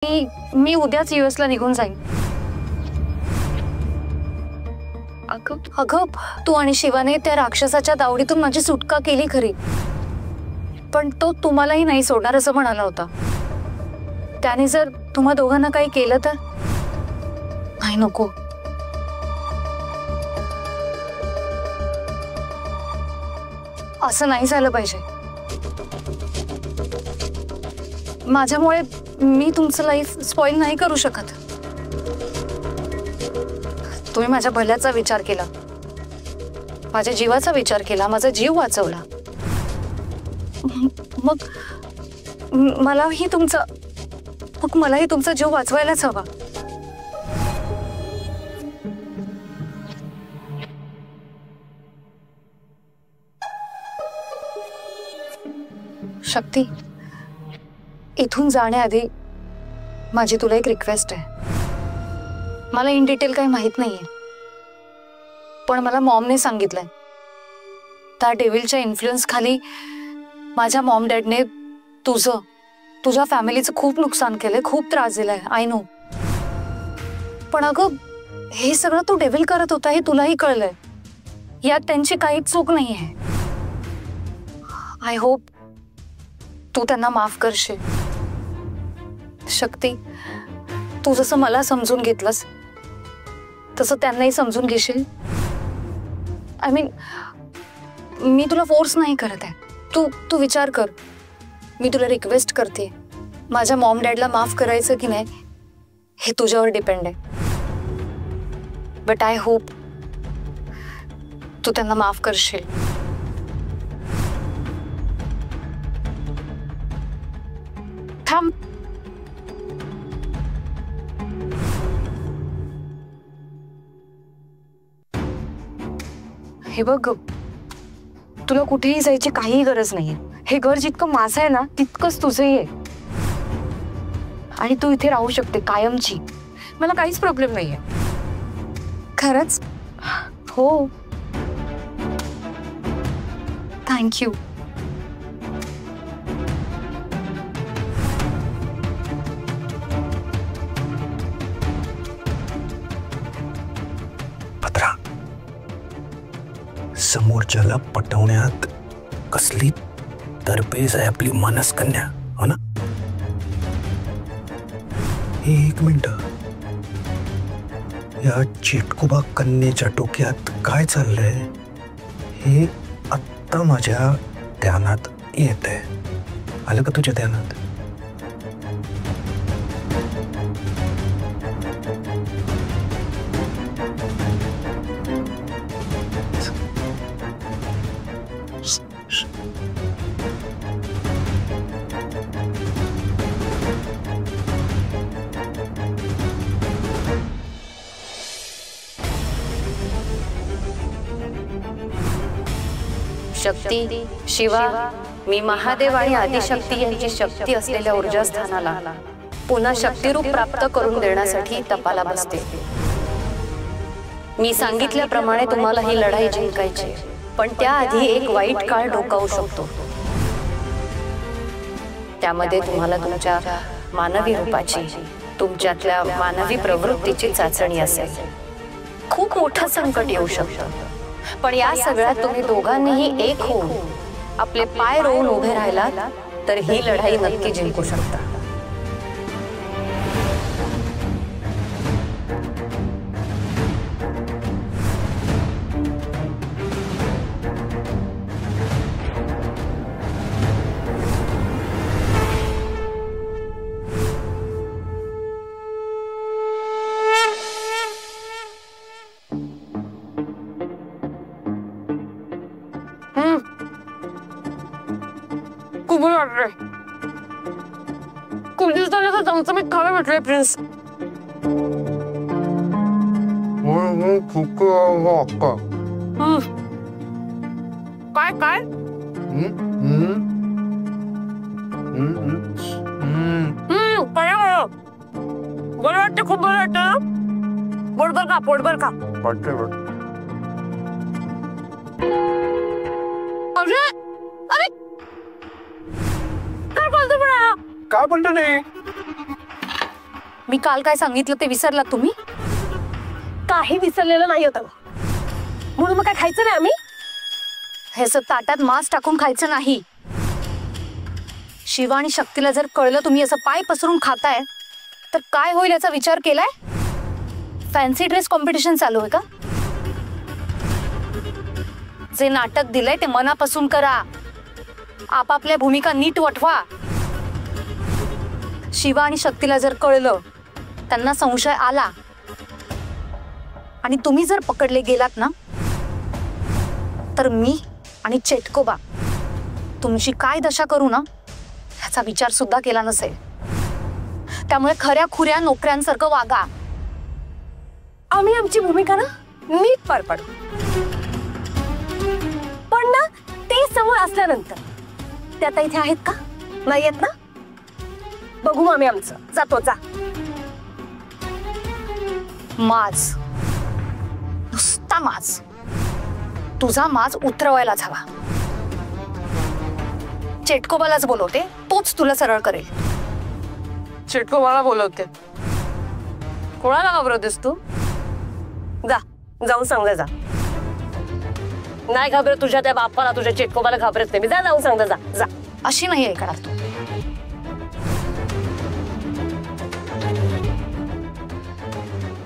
मी उद्याच यूएसला निघून जाईन. अगं तू आणि शिवाने त्या राक्षसाच्या दावडीतून माझी सुटका केली खरी, पण तो तुम्हालाही नाही सोडणार असं म्हणाला होता. त्याने जर तुम्हा दोघांना काही केलं तर? नाही, नको. असं नाही झालं पाहिजे. माझ्यामुळे मी तुमचं लाईफ स्पॉइल नाही करू शकत. तुम्ही माझ्या भल्याचा विचार केला, माझ्या जीवाचा विचार केला, माझा जीव वाचवला. मग मलाही तुमचा जीव वाचवायलाच हवा. शक्ती, इथून जाण्याआधी माझी तुला एक रिक्वेस्ट आहे. मला इन डिटेल काही माहित नाहीये, पण मला मॉमने सांगितलंय त्या डेव्हिलच्या इन्फ्लुअन्स खाली माझ्या मॉम डॅडने तुझ्या फॅमिलीचं खूप नुकसान केलंय, खूप त्रास दिलाय. I know. पण अगं, हे सगळं तो डेव्हिल करत होता हे तुलाही कळलंय. यात त्यांची काहीच चूक नाहीये. आय होप तू त्यांना माफ करशील. शक्ती, तू जसं मला समजून घेतलंस तसं त्यांनाही समजून घेशील. आय मीन, मी तुला फोर्स नाही करत आहे. तू विचार कर. मी तुला रिक्वेस्ट करते, माझ्या मॉम डॅडला माफ करायचं की नाही हे तुझ्यावर डिपेंड आहे. बट आय होप तू त्यांना माफ करशील. थांब. हे बघ, तुला कुठेही जायची काहीही गरज नाहीये. हे घर जितकं माझं आहे ना तितकंच तुझंही आहे. आणि तू इथे राहू शकते कायमची. मला काहीच प्रॉब्लेम नाहीये. खरंच? हो. थँक्यू. समोरच्याला पटवण्यात कसली तरबेज आहे आपली मानसकन्या, हो ना? एक मिनिट, या चिटकुबा कन्येच्या डोक्यात काय चाललंय हे आत्ता माझ्या ध्यानात येतंय. आलं का तुझ्या ध्यानात? शक्ती, शिवा, मी महादेव आणि आदिशक्ती यांची शक्ती असलेल्या ऊर्जा स्थानाला पुन्हा शक्तिरूप प्राप्त करून देण्यासाठी तपाला बसते. मी सांगितल्याप्रमाणे तुम्हाला ही लढाई जिंकायची, पण त्याआधी एक वाईट काळ डोकावू शकतो. त्यामध्ये तुम्हाला तुमच्या मानवी रूपाची, तुमच्यातल्या मानवी प्रवृत्तीची चाचणी असेल. खूप मोठं संकट येऊ शकतं, पण या सगळ्यात तुम्ही दोघांनीही एक होऊन आपले पाय रोवून उभे राहिलात तर ही लढाई नक्की जिंकू शकता. खूप दिवसांनी चमचमीत खावे म्हटले प्रिन्स. काय काय बरं वाटतं, खूप बरं वाटतं. पोटभर खा, पोटभर खा. अरे अरे काय बोलतो? काय बोलतो नाही? मी काल काय सांगितलं ते विसरलात तुम्ही? काही विसरलेलं नाही होतं म्हणून मग काय खायचं नाही आम्ही? हे असं ताटात मांस टाकून खायचं नाही. शिवा आणि शक्तीला जर कळलं तुम्ही असं पाय पसरून खाताय तर काय होईल याचा विचार केलाय? फॅन्सी ड्रेस कॉम्पिटिशन चालू आहे का? जे नाटक दिलंय ते मनापासून करा. आपापल्या भूमिका नीट वठवा. शिवा आणि शक्तीला जर कळलं, त्यांना संशय आला आणि तुम्ही जर पकडले गेलात ना, तर मी आणि चेटकोबा तुमची काय दशा करू ना ह्याचा विचार सुद्धा केला नसेल. त्यामुळे खऱ्या खुऱ्या नोकऱ्यांसारखं वागा. आम्ही आमची भूमिका ना नीट पार पाडू. पण ना ते समोर असल्यानंतर ते आता इथे आहेत का? नाही आहेत ना? बघू आम्ही आमचं. जातो जा. माज, नुसता माज. तुझा माज उतरवायलाच हवा. चेटकोबालाच बोलवते, तोच तुला सरळ करेल. चिटकोबाला बोलवते. कोणाला घाबरवतेस तू? जा, जाऊन सांगा. जा. नाही घाबरत तुझ्या त्या बापाला, तुझ्या चिटकोबाला घाबरत नाही मी. जा, जाऊन सांगा. जा जा. अशी नाही ऐकणार तू.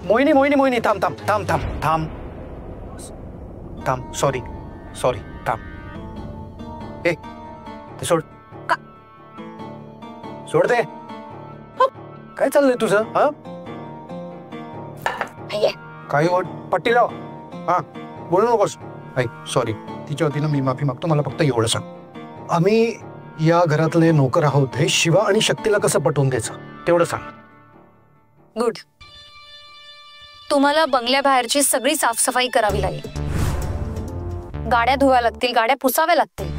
मोहिनी मोहिनी मोहिनी थांब थांब थांब थांब थांब थांब. सॉरी सॉरी थांब. ए ते सोड. का? सोड ते. काय चाललंय तुझं? हा काही पट्टी लाव. हा बोलू नकोस. ऐक सॉरी, तिच्या वतीनं मी माफी मागतो. मला फक्त एवढं सांग, आम्ही या घरातले नोकर आहोत हे शिवा आणि शक्तीला कसं पटवून द्यायचं तेवढं सांग. गुड. तुम्हाला बंगल्याबाहेरची सगळी साफसफाई करावी लागेल. गाड्या धुवाव्या लागतील, गाड्या पुसाव्या लागतील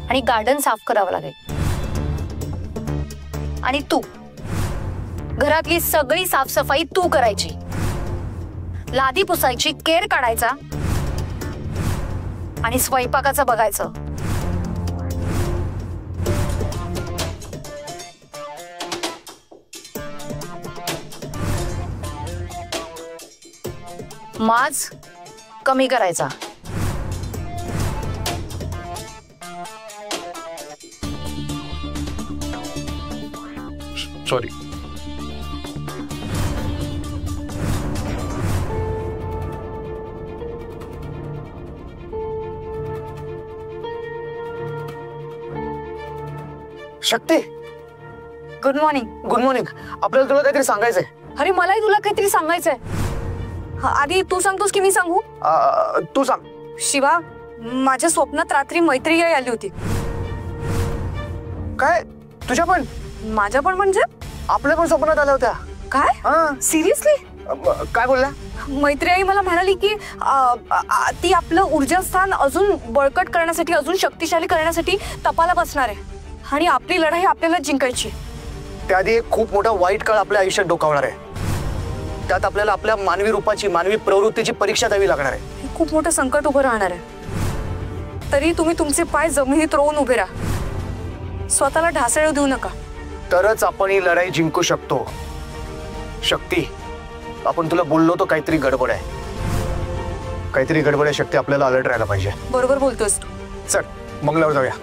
आणि गार्डन साफ करावं लागेल. आणि तू घरातली सगळी साफसफाई तू करायची. लादी पुसायची, केर काढायचा आणि स्वयंपाकाचं बघायचं. माज कमी करायचा. सॉरी. शक्ती, गुड मॉर्निंग. Good morning. आपल्याला तुला काहीतरी सांगायचंय. अरे मलाही तुला काहीतरी सांगायचंय. आधी तू सांगतोस की मी सांगू? तू सांग. शिवा, माझ्या स्वप्नात रात्री मैत्री आली होती. काय? तुझ्या पण? माझ्या पण म्हणजे? आपल्या पण स्वप्नात आल्या होत्या. काय? सिरियसली? काय बोलला? मैत्री आई मला म्हणाली की ती आपलं ऊर्जास्थान अजून बळकट करण्यासाठी, अजून शक्तिशाली करण्यासाठी तपाला बसणार आहे आणि आपली लढाई आपल्याला जिंकायची. त्याआधी एक खूप मोठा वाईट काळ आपल्या आयुष्यात डोकावणार आहे. त्यात आपल्याला आपल्या मानवी रूपाची, मानवी प्रवृत्तीची परीक्षा द्यावी लागणार आहे. हे खूप मोठं संकट उभं राहणार आहे. तरी तुम्ही तुमचे पाय जमिनीत रोवून उभे राहा. स्वतःला ढासळू देऊ नका. तरच आपण ही लढाई जिंकू शकतो. शक्ती, आपण तुला बोललो तो काहीतरी गडबड आहे. काहीतरी गडबड आहे शक्ती. आपल्याला अलर्ट राहायला पाहिजे. बरोबर बोलतोस तू. चल मंगळावर जाऊया.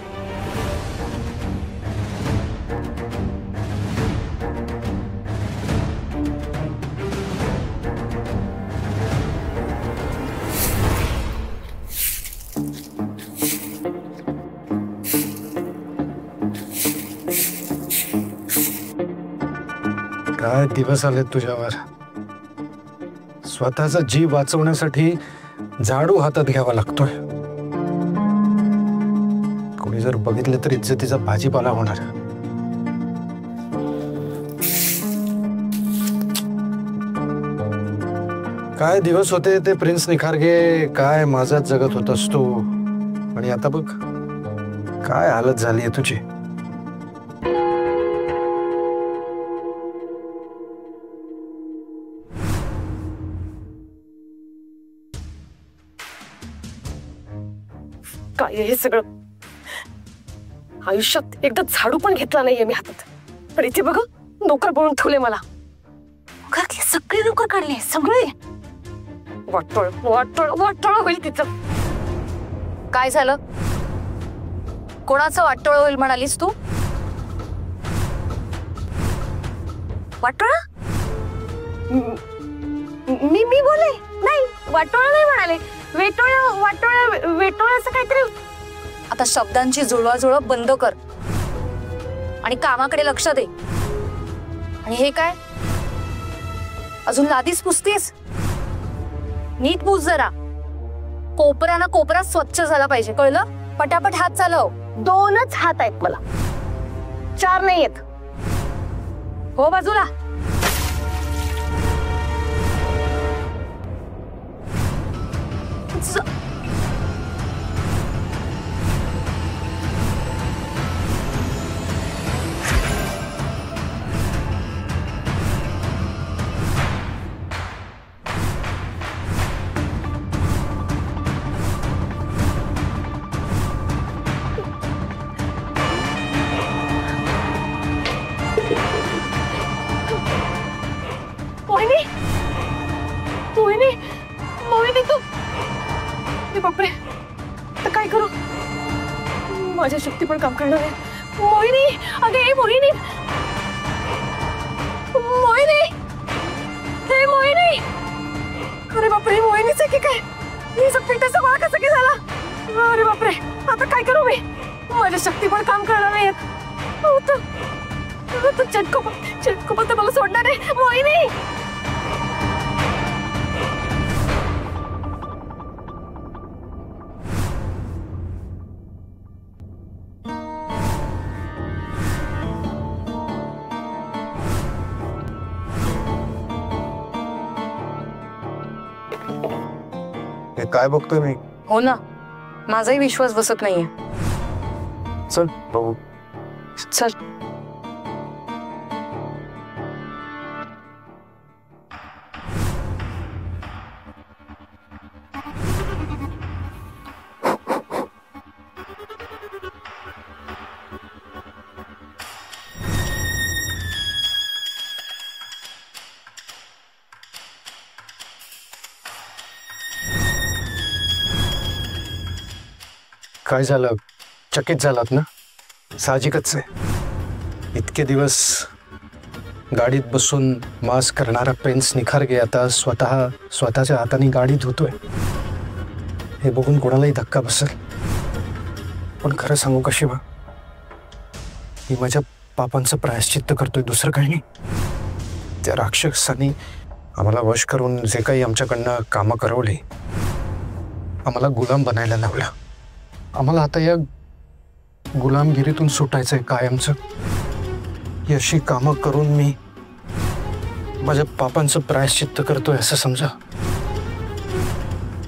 काय दिवस आलेत तुझ्यावर. स्वतःचा जीव वाचवण्यासाठी झाडू हातात घ्यावा लागतोय. कोणी जर बघितलं तर इज्जतीचा भाजीपाला होणार. काय दिवस होते ते प्रिन्स निखारगे. काय माझा जगत होतास तू. आणि आता बघ काय हालत झाली आहे तुझी. काय हे सगळं? आयुष्यात एकदा झाडू पण घेतला नाहीये मी हातात. पण इथे बघ नोकर बनवून ठेवले मला. सगळे नोकर काढले, सगळे. वाटोळ वाटोळ वाटोळ होईल तिचं. काय झालं? कोणाचं वाटोळ होईल म्हणालीस तू? वाटोळ? मी बोले नाही, वाटोळ नाही म्हणाले. वेटोळ वाटोळ वेटोळ असं काहीतरी. आता शब्दांची जुळवाजुळव बंद कर आणि कामाकडे लक्ष दे. आणि हे काय, अजून लादीच पुसतीस? नीट पुस जरा. कोपरा ना कोपरा स्वच्छ झाला पाहिजे, कळलं? पटापट हात चालव. 2च हात आहेत मला, 4 नाही येत. हो बाजूला. मोहिनी तू. बापरे, तर काय करू? माझ्या शक्ती पण काम करणार आहे. मोहिनी, अगे मोहिनी, मोहिनी, हे मोहिनी. अरे बापरे, मोहिनीचं की काय? मी पिठाचा गोळा कसा काय झाला? अरे बापरे, आता काय करू मी? माझ्या शक्ती पण काम करणार नाहीत. चटकोपा तर मला सोडणार आहे. मोहिनी, काय बघतोय मी? हो ना, माझाही विश्वास बसत नाहीये. चल बघू. चल. काय झालं? चकित झालात ना? साहजिकच आहे. इतके दिवस गाडीत बसून मास्क करणारा प्रिन्स निखारगे आता स्वतःच्या हाताने गाडी धुतोय. हे बघून कोणालाही धक्का बसेल. पण खरं सांगू का शिवा, मी माझ्या पापांचं प्रायश्चित्त करतोय, दुसरं काही नाही. त्या राक्षसांनी आम्हाला वश करून जे काही आमच्याकडनं कामं करवले, आम्हाला गुलाम बनायला लावला. आम्हाला आता या गुलामगिरीतून सुटायचंय कायमचं. ही अशी कामं करून मी माझ्या पापांचं प्रायश्चित्त करतोय असं समजा.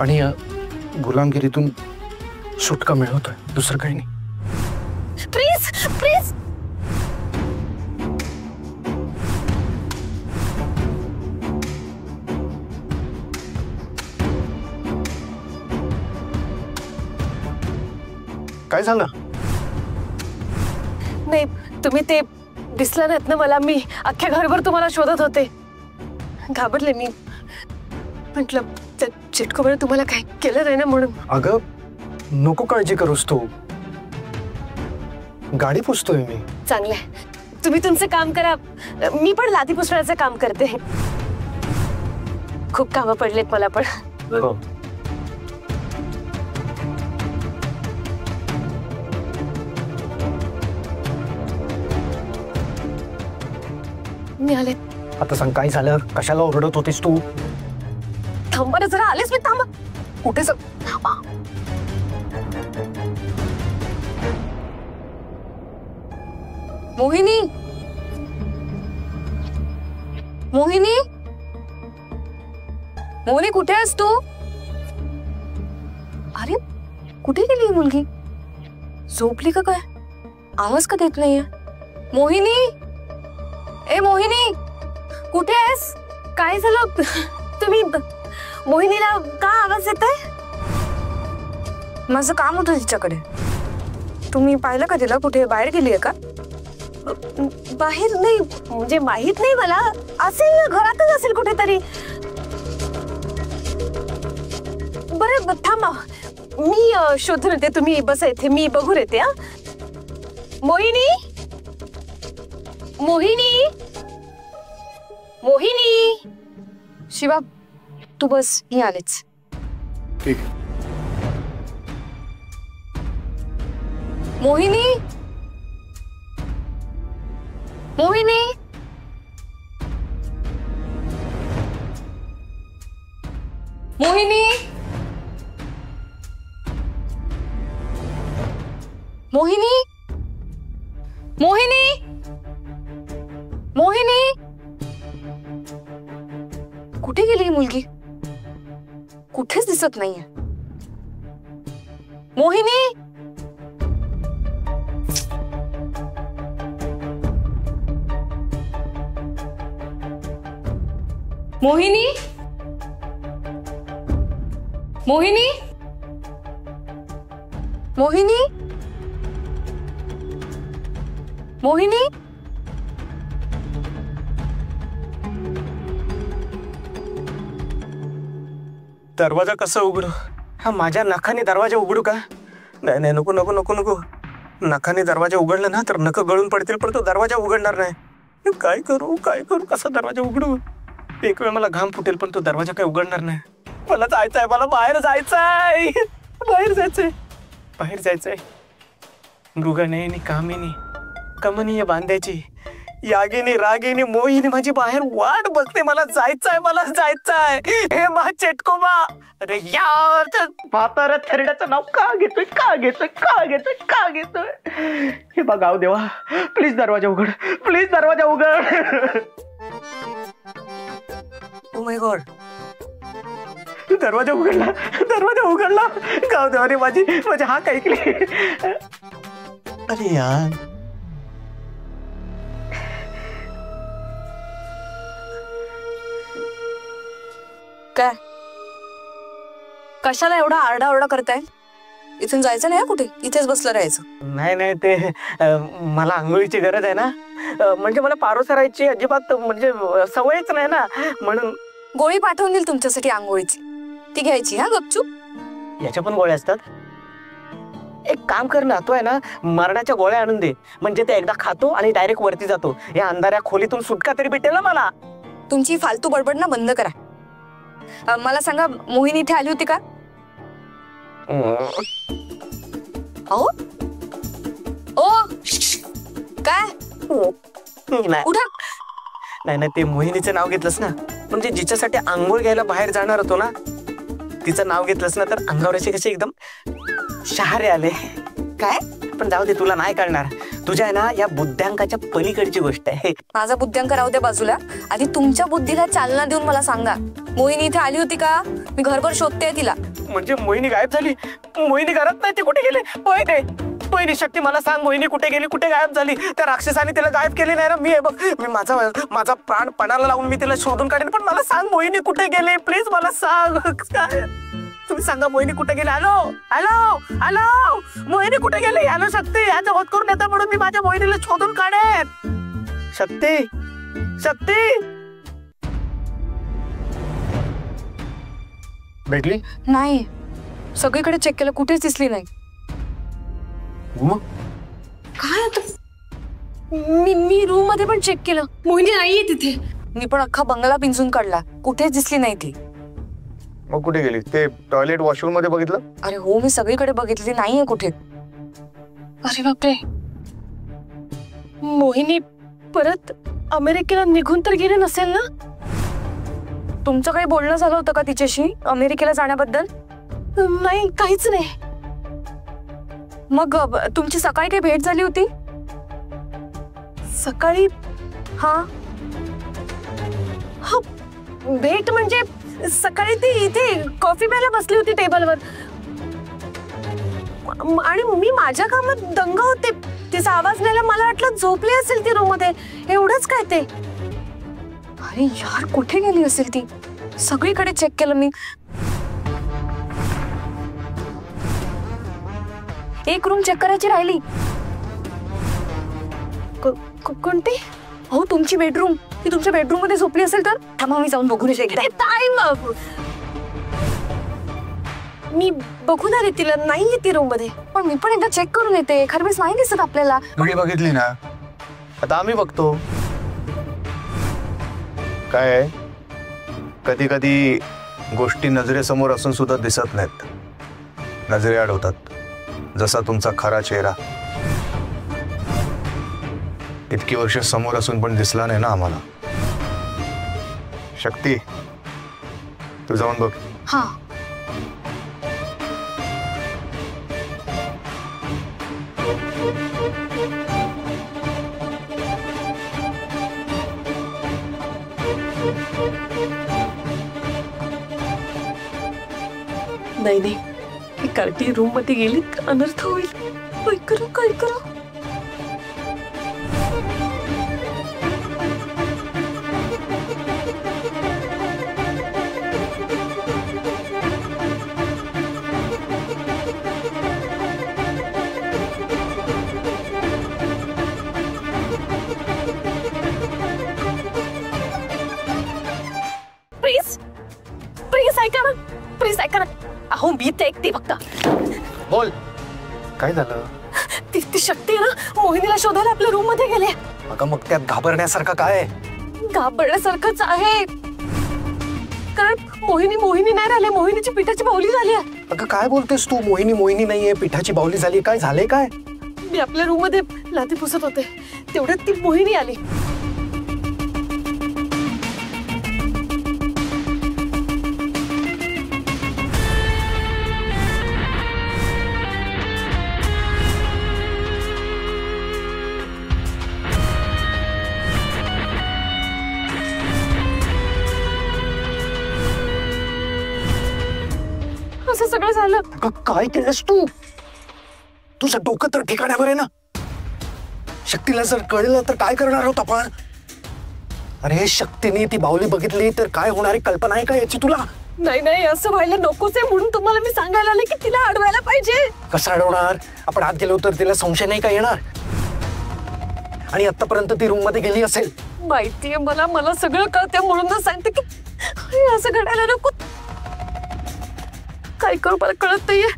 आणि या गुलामगिरीतून सुटका मिळवतोय, दुसरं काही नाही. Please please. काय झालं? नाही, तुम्ही ते दिसला नाहीत ना मला. मी अख्ख्या घरभर तुम्हाला शोधत होते. घाबरले मी. म्हटलं चिटकोबाने तुम्हाला काय केलं नाही ना म्हणून. अगं नको काळजी करूस तू. गाडी पुसतोय मी. चांगलंय, तुम्ही तुमचं काम करा. मी पण लादी पुसण्याचं काम करते. खूप कामं पडलेत मला पण. हो. मी आले. आता सांग काय झालं? कशाला ओरडत होतीस तू? थांबा ना जरा. आलेच मी. थांबा. कुठे मोहिनी, मोहिनी, मोहिनी कुठे आहेस तू? अरे कुठे गेली ही मुलगी? झोपली का काय? आवाज का देत नाहीये? मोहिनी, ए मोहिनी, कुठे आहेस? काय झालं? तुम्ही मोहिनीला का आवाज येतोय? माझं काम होतं तिच्याकडे. तुम्ही पाहिलं का तिला? कुठे बाहेर गेलीये का? बाहेर नाही, म्हणजे माहित नाही मला, असेल घरातच असेल कुठेतरी. बरं थांबा, मी शोधून येते, तुम्ही बसा इथे, मी बघून येते. मोहिनी, मोहिनी, मोहिनी. शिवा तू बस, मी आलेच. ठीक. मोहिनी, मोहिनी, मोहिनी, मोहिनी, मोहिनी, मोहिनी. कुठे गेली ही मुलगी? कुठेच दिसत नाहीये. मोहिनी, मोहिनी, मोहिनी, मोहिनी, मोहिनी. दरवाजा कसा उघडू? हा माझ्या नखाने दरवाजा उघडू का? नाही नाही, नको नको नको नको. नखाने दरवाजा उघडला ना तर नख गळून पडतील, पण तो दरवाजा उघडणार नाही. काय करू काय करू, कसा दरवाजा उघडू? एक वेळ मला घाम फुटेल पण तो दरवाजा काय उघडणार नाही. मला जायचंय, मला बाहेर जायचंय, बाहेर जायचंय, बाहेर जायचंय. मृगने कामिनी कमनीय बांधायची, यागिनी रागिनी मोहिनी माझी बाहेर वाट बघते. मला जायचंय, मला जायचंय. हे मा चेटकोबा, अरे यार म्हातारा थेरड्याचं नाव का घेतोय, का घेतोय, का घेतोय, का घेतोय? हे बा गाव देवा, प्लीज दरवाजा उघड, प्लीज दरवाजा उघड. ओ माय गॉड, दरवाजा उघडला, दरवाजा उघडला. गाव देवाने माझी हाक ऐकली. अरे यार, काय कशाला एवढा आरडाओरडा करताय? इथून जायचं नाही कुठे, इथेच बसलं राहायचं. नाही नाही, ते मला आंघोळीची गरज आहे ना. म्हणजे मला पारोसरायची अजिबात म्हणजे सवयच नाही ना, म्हणून. गोळी पाठवून देईल तुमच्यासाठी आंघोळीची, ती घ्यायची. हा गपचूप. याच्या पण गोळ्या असतात? एक काम कर ना, तो आहे ना मरणाच्या गोळ्या आणून दे, म्हणजे ते एकदा खातो आणि डायरेक्ट वरती जातो. या अंधाऱ्या खोलीतून सुटका तरी भेटेल ना मला. तुमची फालतू बडबड ना बंद करा. मला सांगा, मोहिनी इथे आली होती का? अहो ओ काय उठा. नाही नाही, ते मोहिनीचं नाव घेतलंस ना, म्हणजे जिच्यासाठी आंघोळ घ्यायला बाहेर जाणार होतो ना, तिचं नाव घेतलंस ना तर अंगावर असे कसे एकदम शहारे आले. काय? पण जाऊ दे, तुला नाही कळणार. तुझ्या आहे ना या बुद्ध्यांकाच्या पलीकडची गोष्ट आहे. माझा बुद्ध्यांक राहू द्या बाजूला. आधी तुमच्या बुद्धीला चालना देऊन मला सांगा, मोहिनी इथे आली होती का? मी घरभर शोधते तिला. म्हणजे मोहिनी गायब झाली? मोहिनी घरात नाही, ती कुठे गेली? मोहिनी शक्ती, मला सांग, मोहिनी कुठे गेली, कुठे गायब झाली? त्या राक्षसाने तिला गायब केली नाही ना? मी बघ, मी माझा प्राण पणाला लावून मी तिला शोधून काढेन, पण मला सांग मोहिनी कुठे गेली, प्लीज मला सांग. काय तुम्ही सांगा, मोहिनी कुठे गेली? हॅलो हॅलो हॅलो, मोहिनी कुठे गेली? हॅलो शक्ती, याचा होत करून येता म्हणून मी माझ्या मोहिनीला शोधून काढेन. शक्ती, शक्ती भेटली नाही. सगळीकडे चेक केलं, कुठेच दिसली नाही. काय आता? मी रूम मध्ये पण चेक केलं, मोहिनी नाहीये तिथे. मी पण अख्खा बंगला पिंजून काढला, कुठेच दिसली नाही ती. मग कुठे गेली? ते टॉयलेट वॉशरूम मध्ये बघितलं? अरे हो, मी सगळीकडे बघितली, नाहीये कुठे. अरे बापरे, मोहिनी परत अमेरिकेला निघून तर गेली नसेल ना? तुमचं काही बोलणं झालं होतं का तिच्याशी अमेरिकेला जाण्याबद्दल? नाही, काहीच नाही. मग तुमची सकाळी काही भेट झाली होती? सकाळी? हा हा, भेट म्हणजे सकाळी ती इथे कॉफी प्यायला बसली होती टेबलवर, आणि मी माझ्या कामात दंग होते. तिचा आवाज न्यायला मला वाटलं झोपली असेल ती रूम मध्ये, एवढंच काय ते. अरे यार, कुठे गेली असेल ती? सगळीकडे चेक केलं मी. एक रूम चेक करायची राहिली. कोणती? हो तुमची बेडरूम. ती तुमच्या बेडरूम मध्ये झोपली असेल तर थांबा मी जाऊन बघून येते. टाइम मी बघून आले तिला, नाहीये ती रूम मध्ये. पण मी पण एकदा चेक करून येते. खरं नाही दिसत आपल्याला. तुम्ही बघितली ना, आता आम्ही बघतो. काय आहे, कधी कधी गोष्टी नजरेसमोर असून सुद्धा दिसत नाहीत, नजरे अडवतात. जसा तुमचा खरा चेहरा इतकी वर्ष समोर असून पण दिसला नाही ना आम्हाला. शक्ती, तू जाऊन बघ. हा नाही नाही, ही कार्टी रूम मध्ये गेली तर अनर्थ होईल. काय करू काय करू? प्लीज प्लीज ऐका ना, प्लीज ऐका ना. अहो मी ते ऐकते फक्त. बोल, काय झालं? ती शक्ती आहे ना, मोहिनीला शोधायला आपल्या रूम मध्ये गेले. अगं मग त्यात घाबरण्यासारखं काय आहे? घाबरण्यासारखंच आहे, कारण मोहिनी नाही राहिली, मोहिनीची पिठाची बाहुली झाली आहे. अगं काय बोलतेस तू? मोहिनी नाहीये, पिठाची बाहुली झाली. काय झाले काय? मी आपल्या रूम मध्ये लादी पुसत होते, तेवढ्यात ती मोहिनी आली. असं सगळं झालं. अगं काय केलंस तू? तुझं डोकं तर ठिकाण्यावर आहे ना? शक्तीला जर कळलं तर काय करणार आहोत आपण? अरे शक्तीने ती बाहुली बघितली तर काय होणारी कल्पना आहे का याची तुला? नाही नाही, असं व्हायला नकोच आहे, म्हणून तुम्हाला मी सांगायला आले की तिला अडवायला पाहिजे. कसं अडवणार? आपण आत गेलो तर तिला संशय नाही का येणार? आणि आतापर्यंत ती रूम मध्ये गेली असेल. माहितीये मला सगळं कळतंय, म्हणूनच सांगते की हे असं घडायला नको. काय करू मला कळत नाहीये.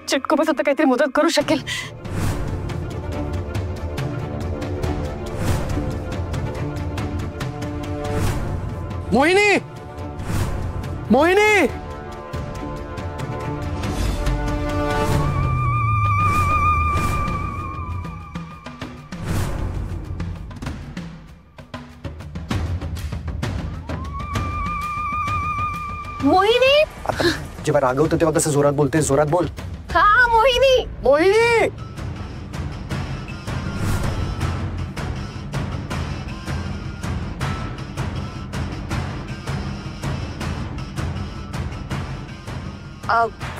चिटकोबा आता काहीतरी मदत करू शकेल. मोहिनी, मोहिनी, मोहिनी. आता जेव्हा रागवतो तेव्हा कसं जोरात बोलते? जोरात बोल. हा मोहिनी. मोहिनी,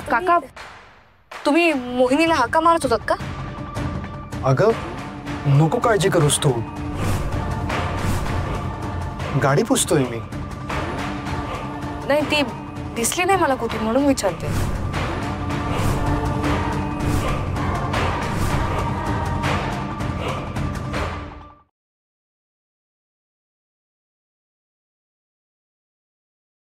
काका तुम्ही मोहिनीला हाका मारत होतात का? अगं नको काळजी करूस तू, गाडी पुसतोय मी. नाही ती दिसली नाही मला कुठे म्हणून विचारते.